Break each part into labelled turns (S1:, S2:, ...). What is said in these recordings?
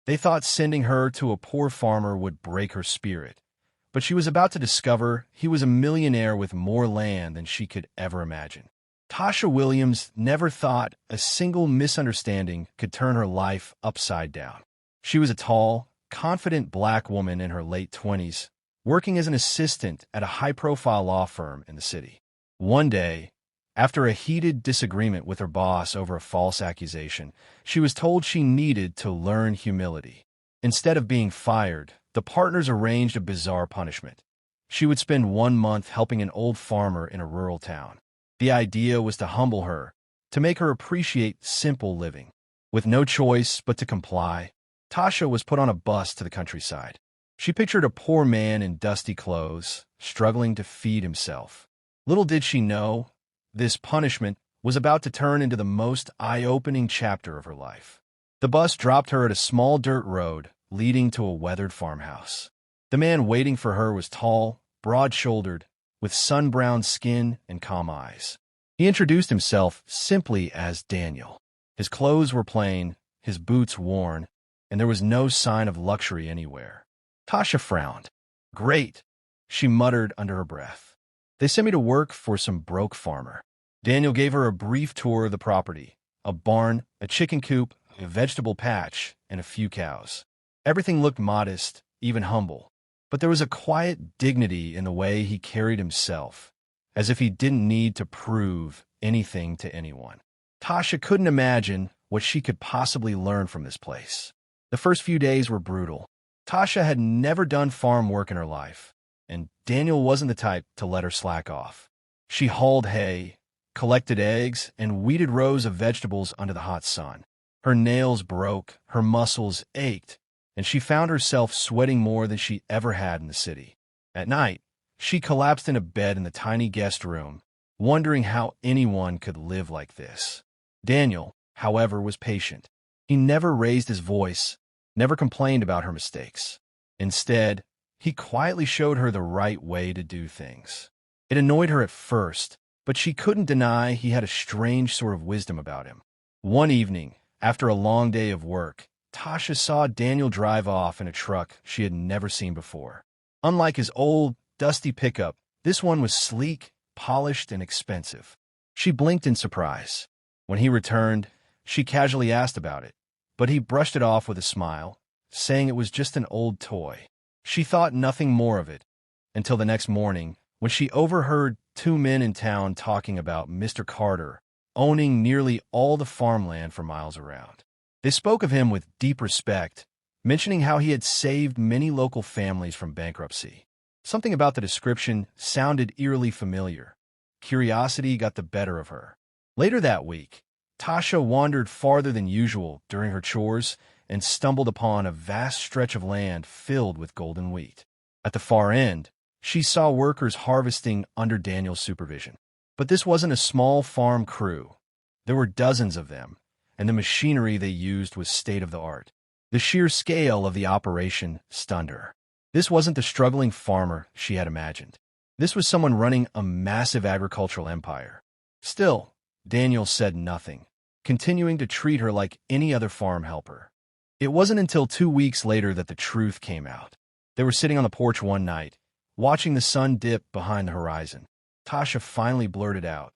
S1: They thought sending her to a poor farmer would break her spirit, but she was about to discover he was a millionaire with more land than she could ever imagine. Tasha Williams never thought a single misunderstanding could turn her life upside down. She was a tall, confident black woman in her late 20s, working as an assistant at a high-profile law firm in the city. One day, after a heated disagreement with her boss over a false accusation, she was told she needed to learn humility. Instead of being fired, the partners arranged a bizarre punishment. She would spend 1 month helping an old farmer in a rural town. The idea was to humble her, to make her appreciate simple living. With no choice but to comply, Tasha was put on a bus to the countryside. She pictured a poor man in dusty clothes, struggling to feed himself. Little did she know, this punishment was about to turn into the most eye-opening chapter of her life. The bus dropped her at a small dirt road leading to a weathered farmhouse. The man waiting for her was tall, broad-shouldered, with sun-browned skin and calm eyes. He introduced himself simply as Daniel. His clothes were plain, his boots worn, and there was no sign of luxury anywhere. Tasha frowned. "Great," she muttered under her breath. "They sent me to work for some broke farmer." Daniel gave her a brief tour of the property: a barn, a chicken coop, a vegetable patch, and a few cows. Everything looked modest, even humble. But there was a quiet dignity in the way he carried himself, as if he didn't need to prove anything to anyone. Tasha couldn't imagine what she could possibly learn from this place. The first few days were brutal. Tasha had never done farm work in her life, and Daniel wasn't the type to let her slack off. She hauled hay, collected eggs, and weeded rows of vegetables under the hot sun. Her nails broke, her muscles ached, and she found herself sweating more than she ever had in the city. At night, she collapsed in a bed in the tiny guest room, wondering how anyone could live like this. Daniel, however, was patient. He never raised his voice, never complained about her mistakes. Instead, he quietly showed her the right way to do things. It annoyed her at first, but she couldn't deny he had a strange sort of wisdom about him. One evening, after a long day of work, Tasha saw Daniel drive off in a truck she had never seen before. Unlike his old, dusty pickup, this one was sleek, polished, and expensive. She blinked in surprise. When he returned, she casually asked about it, but he brushed it off with a smile, saying it was just an old toy. She thought nothing more of it, until the next morning, when she overheard two men in town talking about Mr. Carter owning nearly all the farmland for miles around. They spoke of him with deep respect, mentioning how he had saved many local families from bankruptcy. Something about the description sounded eerily familiar. Curiosity got the better of her. Later that week, Tasha wandered farther than usual during her chores and stumbled upon a vast stretch of land filled with golden wheat. At the far end, she saw workers harvesting under Daniel's supervision. But this wasn't a small farm crew. There were dozens of them, and the machinery they used was state-of-the-art. The sheer scale of the operation stunned her. This wasn't the struggling farmer she had imagined. This was someone running a massive agricultural empire. Still, Daniel said nothing, continuing to treat her like any other farm helper. It wasn't until 2 weeks later that the truth came out. They were sitting on the porch one night, watching the sun dip behind the horizon. Tasha finally blurted out,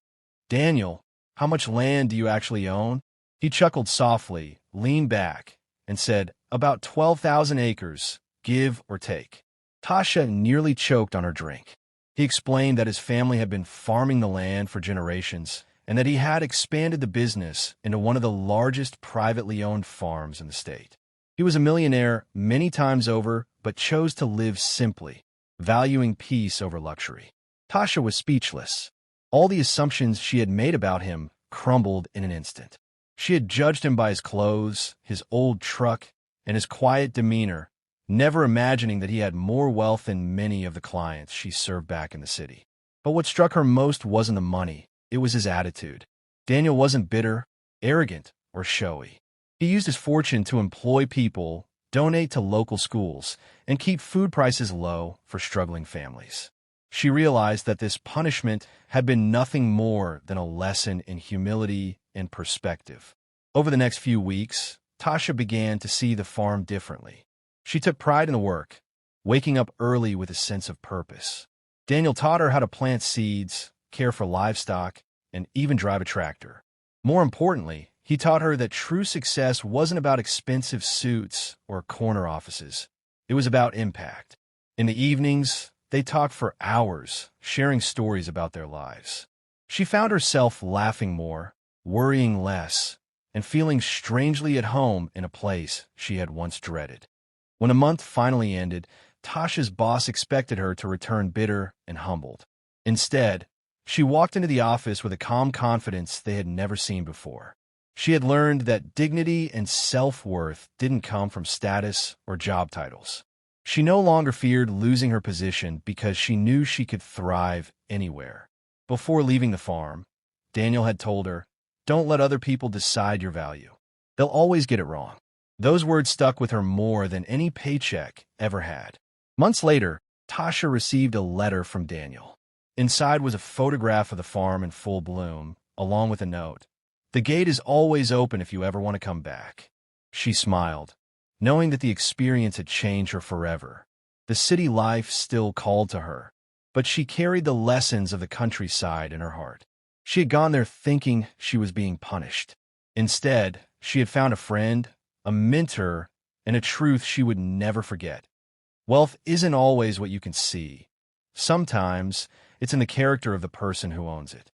S1: "Daniel, how much land do you actually own?" He chuckled softly, leaned back, and said, "About 12,000 acres, give or take." Tasha nearly choked on her drink. He explained that his family had been farming the land for generations, and that he had expanded the business into one of the largest privately owned farms in the state. He was a millionaire many times over, but chose to live simply, valuing peace over luxury. Tasha was speechless. All the assumptions she had made about him crumbled in an instant. She had judged him by his clothes, his old truck, and his quiet demeanor, never imagining that he had more wealth than many of the clients she served back in the city. But what struck her most wasn't the money, it was his attitude. Daniel wasn't bitter, arrogant, or showy. He used his fortune to employ people, donate to local schools, and keep food prices low for struggling families. She realized that this punishment had been nothing more than a lesson in humility and perspective. Over the next few weeks, Tasha began to see the farm differently. She took pride in the work, waking up early with a sense of purpose. Daniel taught her how to plant seeds, care for livestock, and even drive a tractor. More importantly, he taught her that true success wasn't about expensive suits or corner offices. It was about impact. In the evenings, they talked for hours, sharing stories about their lives. She found herself laughing more, worrying less, and feeling strangely at home in a place she had once dreaded. When a month finally ended, Tasha's boss expected her to return bitter and humbled. Instead, she walked into the office with a calm confidence they had never seen before. She had learned that dignity and self-worth didn't come from status or job titles. She no longer feared losing her position because she knew she could thrive anywhere. Before leaving the farm, Daniel had told her, "Don't let other people decide your value. They'll always get it wrong." Those words stuck with her more than any paycheck ever had. Months later, Tasha received a letter from Daniel. Inside was a photograph of the farm in full bloom, along with a note. "The gate is always open if you ever want to come back." She smiled, knowing that the experience had changed her forever. The city life still called to her, but she carried the lessons of the countryside in her heart. She had gone there thinking she was being punished. Instead, she had found a friend, a mentor, and a truth she would never forget. Wealth isn't always what you can see. Sometimes it's in the character of the person who owns it.